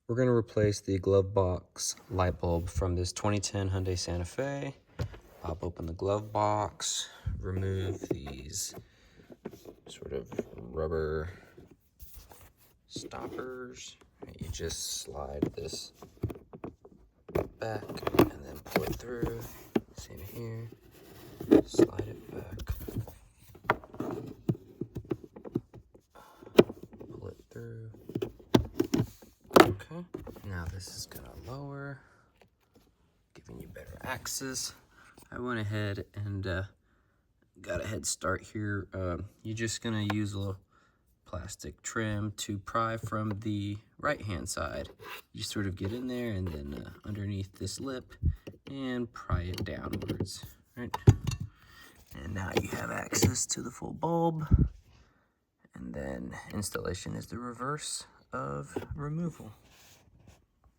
We're going to replace the glove box light bulb from this 2010 Hyundai Santa Fe. Pop open the glove box, remove these sort of rubber stoppers. You just slide this back and then pull it through. Same here. Slide it back. Pull it through. Okay. Now this is gonna lower, giving you better access. I went ahead and got a head start here. You're just gonna use a little plastic trim to pry from the right hand side. You sort of get in there and then underneath this lip and pry it downwards, right? And now you have access to the full bulb. And then installation is the reverse of removal.